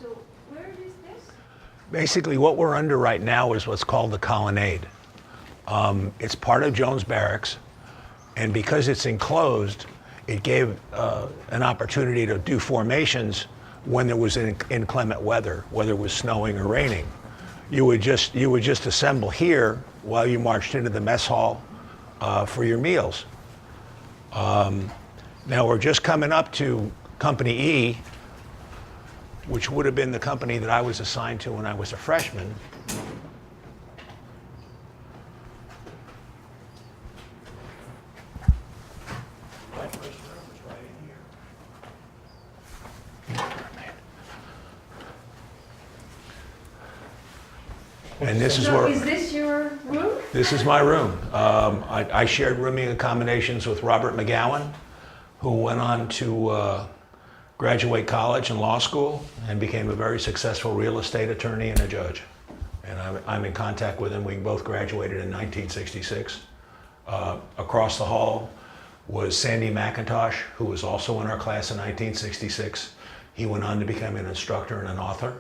So where is this? Basically, what we're under right now is what's called the colonnade. It's part of Jones Barracks, and because it's enclosed, it gave an opportunity to do formations when there was inclement weather, whether it was snowing or raining. You would just assemble here while you marched into the mess hall for your meals. Now we're just coming up to Company E, which would have been the company that I was assigned to when I was a freshman. My first room was right in here. And this is So where. is this your room? This is my room. I shared rooming accommodations with Robert McGowan, who went on to graduate college and law school and became a very successful real estate attorney and a judge. And I'm in contact with him. We both graduated in 1966. Across the hall was Sandy McIntosh, who was also in our class in 1966. He went on to become an instructor and an author.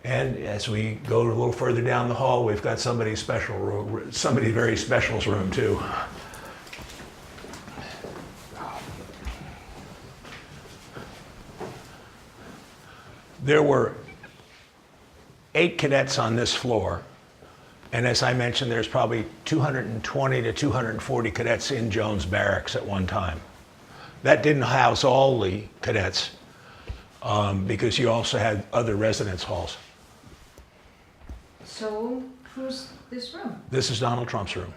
And as we go a little further down the hall, we've got somebody very special's room too. There were 8 cadets on this floor, and as I mentioned, there's probably 220 to 240 cadets in Jones Barracks at one time. That didn't house all the cadets, because you also had other residence halls. So who's this room? This is Donald Trump's room.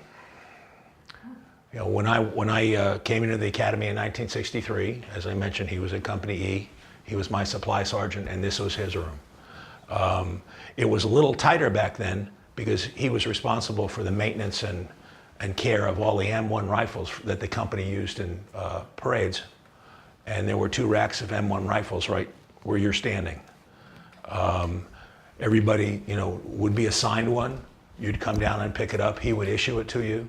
You know, when I came into the academy in 1963, as I mentioned, he was in Company E. He was my supply sergeant, and this was his room. It was a little tighter back then because he was responsible for the maintenance and care of all the M1 rifles that the company used in parades. And there were 2 racks of M1 rifles right where you're standing. Everybody, you know, would be assigned one. You'd come down and pick it up. He would issue it to you.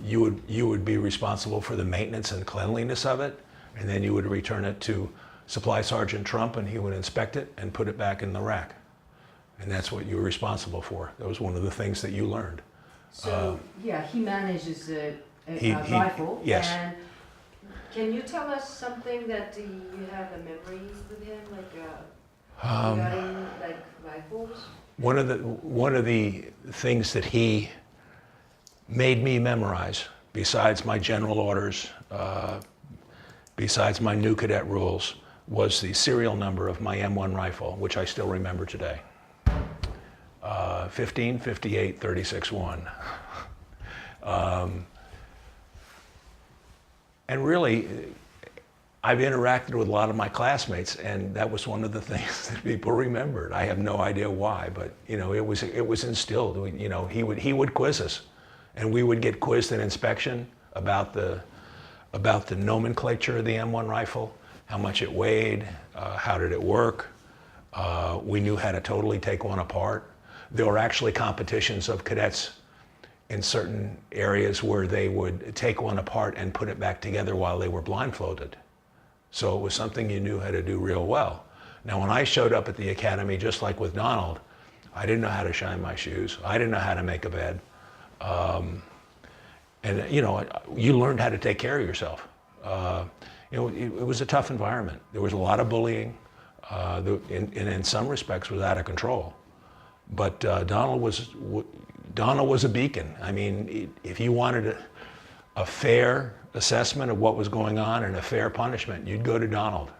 You would be responsible for the maintenance and cleanliness of it, and then you would return it to Supply Sergeant Trump, and he would inspect it and put it back in the rack. And that's what you were responsible for. That was one of the things that you learned. So yeah, he manages a He- rifle. yes. And can you tell us something that you have a memory with him, like regarding like rifles? One of the things that he made me memorize, besides my general orders, besides my new cadet rules, was the serial number of my M1 rifle, which I still remember today. 1558-36-1. And really, I've interacted with a lot of my classmates, and that was one of the things that people remembered. I have no idea why, but you know, it was instilled. You know, he would quiz us, and we would get quizzed in inspection about the nomenclature of the M1 rifle, how much it weighed, how did it work. We knew how to totally take one apart. There were actually competitions of cadets in certain areas where they would take one apart and put it back together while they were blindfolded. So it was something you knew how to do real well. Now, when I showed up at the academy, just like with Donald, I didn't know how to shine my shoes. I didn't know how to make a bed. And you know, you learned how to take care of yourself. You know, it was a tough environment. There was a lot of bullying, and in some respects was out of control. But Donald was a beacon. I mean, if you wanted a fair assessment of what was going on and a fair punishment, you'd go to Donald,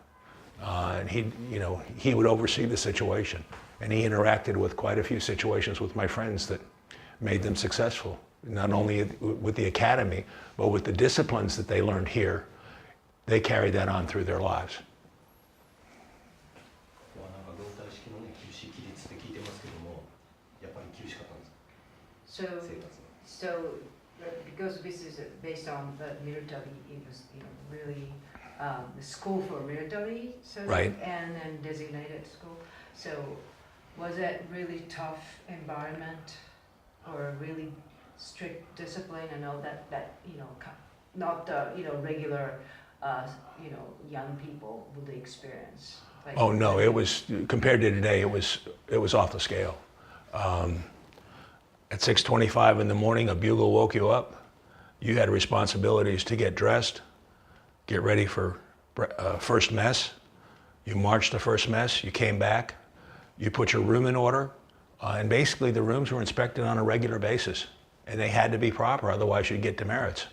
and he would oversee the situation. And he interacted with quite a few situations with my friends that made them successful, not only with the academy, but with the disciplines that they learned here. They carried that on through their lives. So because this is based on the military, it was really the school for military, so Right. and then designated school. So was it really tough environment or really strict discipline and all that not the regular young people would experience? Like, Oh no, it was compared to today. It was off the scale. At 6:25 in the morning, a bugle woke you up. You had responsibilities to get dressed, get ready for first mess. You marched to first mess. You came back. You put your room in order, and basically the rooms were inspected on a regular basis, and they had to be proper, otherwise you'd get demerits.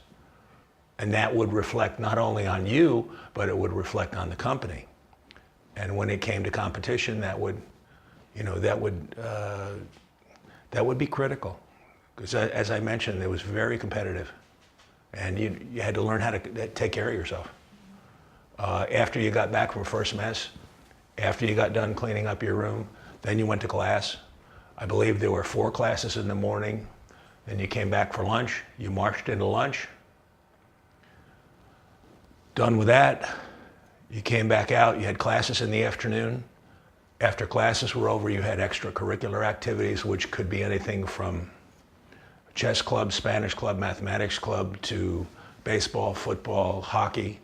And that would reflect not only on you, but it would reflect on the company. And when it came to competition, that would be critical, because as I mentioned, it was very competitive, and you had to learn how to take care of yourself. After you got back from first mess, after you got done cleaning up your room, then you went to class. I believe there were 4 classes in the morning. Then you came back for lunch. You marched into lunch. Done with that, you came back out. You had classes in the afternoon. After classes were over, you had extracurricular activities, which could be anything from chess club, Spanish club, mathematics club, to baseball, football, hockey,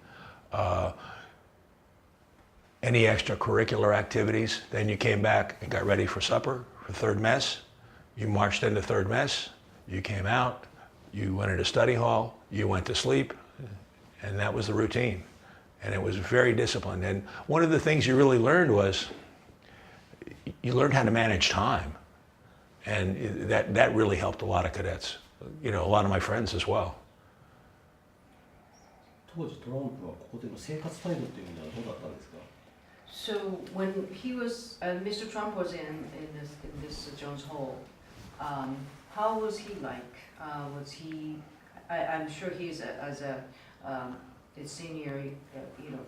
any extracurricular activities. Then you came back and got ready for supper, for third mess. You marched into third mess. You came out. You went into study hall. You went to sleep. And that was the routine. And it was very disciplined. And one of the things you really learned was you learned how to manage time. And that really helped a lot of cadets, a lot of my friends as well. 当時トランプはここでの生活態度っていう意味ではどうだったんですか？ So when he was, Mr. Trump was in this Jones Hole, how was he like? Was he? I'm sure he's as a senior,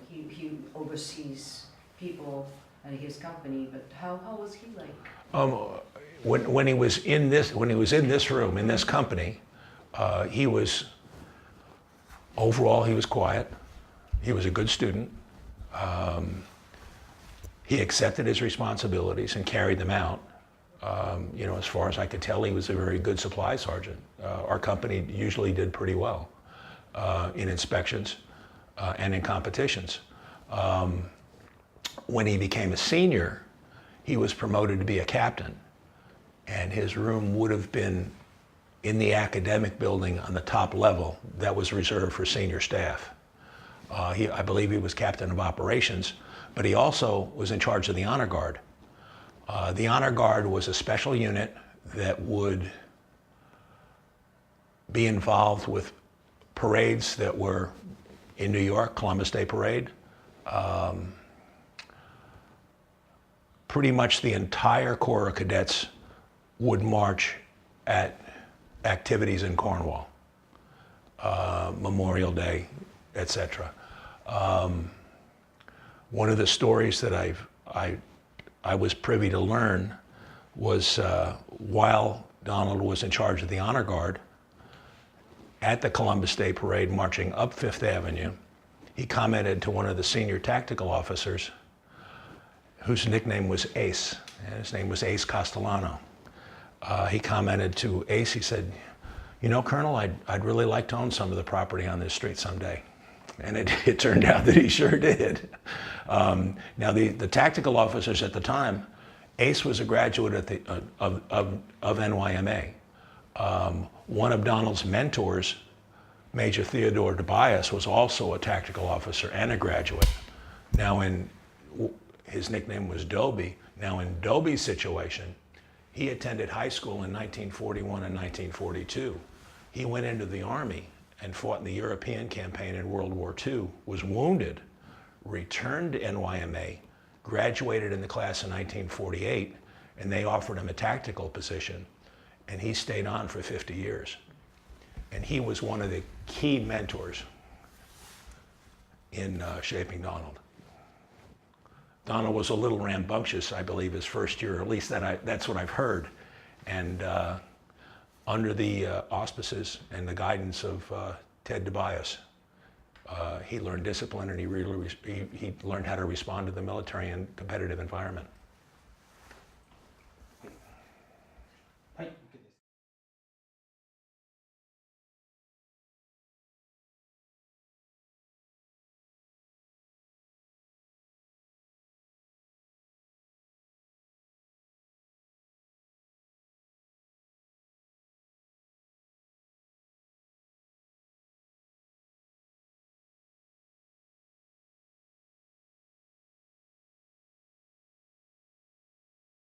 he oversees people and his company. But how was he like? When he was in this room in this company, he was quiet. He was a good student. He accepted his responsibilities and carried them out. As far as I could tell, he was a very good supply sergeant. Our company usually did pretty well in inspections and in competitions. When he became a senior, he was promoted to be a captain, and his room would have been in the academic building on the top level that was reserved for senior staff. I believe he was captain of operations, but he also was in charge of the honor guard. The honor guard was a special unit that would be involved with parades that were in New York, Columbus Day Parade. Pretty much the entire Corps of Cadets would march at activities in Cornwall, Memorial Day, etc. One of the stories that I was privy to learn was while Donald was in charge of the honor guard at the Columbus Day Parade marching up Fifth Avenue, he commented to one of the senior tactical officers, whose nickname was Ace, and his name was Ace Castellano. He commented to Ace, he said, Colonel, I'd really like to own some of the property on this street someday. And it turned out that he sure did. Now, the tactical officers at the time, Ace was a graduate of NYMA. One of Donald's mentors, Major Theodore Tobias, was also a tactical officer and a graduate. Now, his nickname was Dobie. Now, in Dobie's situation, he attended high school in 1941 and 1942. He went into the Army and fought in the European campaign in World War II, was wounded, returned to NYMA, graduated in the class in 1948, and they offered him a tactical position, and he stayed on for 50 years. And he was one of the key mentors in shaping Donald. Donald was a little rambunctious, I believe, his first year, or at least that's what I've heard. And under the auspices and the guidance of Ted Tobias, he learned discipline, and he learned how to respond to the military and competitive environment.